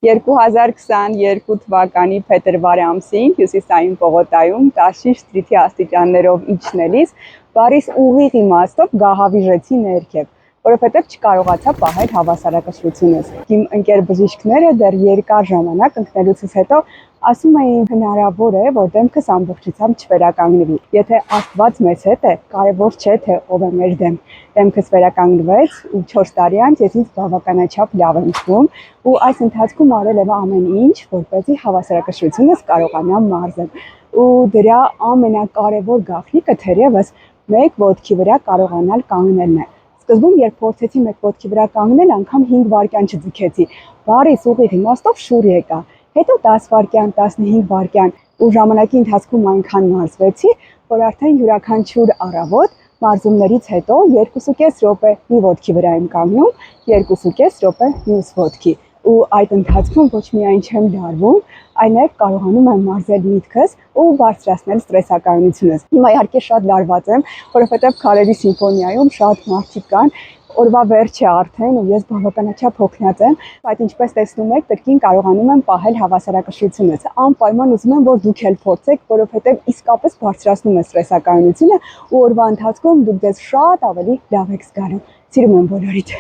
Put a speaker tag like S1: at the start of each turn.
S1: 2022 թվականի փետրվար ամսին Հյուսիսային պողոտայում 16 ստրիթի աստիճաններով իջնելիս բարիս ուղիղ իմաստով գահավիժեցի ներքև, որովհետև չկարողացա պահել հավասարակշռությունս։ Իմ ընկեր բժիշկները դեռ երկար ժամանակ ընկնելուցս հետո ասում էին հնարավոր է, որ դեմքս ամբողջությամբ չվերականգնվի։ Եթե Աստված մեզ հետ է, կարևոր չէ, թե ով է մեր դեմ։ Դեմքս վերականգնվեց ու 4 տարի անց ես ինձ բավականաչափ լավ եմ զգում ու այս ընթացքում արել եմ ամեն ինչ, որպեսզի հավասարակշռությունս կարողանամ մարզել։ Ու դրա ամենակարևոր գաղտնիքը թերևս մեկ ոտքի վրա կարողանալ կանգնելն է։ Սկզբում, երբ փորձեցի մեկ ոտքի վրա կանգնել, անգամ 5 վայրկյան չձգեցի։ Բարիս ուղիղ իմաստով շուռ եկա։ Հետո 10 վայրկյան, 15 վայրկյան ու ժամանակի ընթացքում այնքան մարզվեցի, որ արդեն յուրաքանչյուր առավոտ մարզումներից հետո 2.5 րոպե մի ոտքի վրա եմ կանգնում, 2.5 րոպե մյուս ոտքի։ Ու այդ ընթացքում ոչ միայն չեմ դարվում, այլև կարողանում եմ մարզել միտքս ու բարձրացնել ստրեսականությունս։ Հիմա իհարկե շատ լարված եմ, որովհետև քարերի սիմֆոնիայում շատ մարդիկ կան, օրվա վերջ է արդեն ու ես բավականաչափ հոգնած եմ, բայց ինչպես տեսնում եք, կրկին կարողանում եմ պահել հավասարակշռությունս։ Անպայման ուզում եմ, որ դուք էլ փորձեք, որովհետև իսկապես բարձրացնում է ստրեսականությունը ու օրվա ընթացքում դուք ձեզ շատ ավելի լավ եք զգալու։ Սիրում եմ բոլորիդ։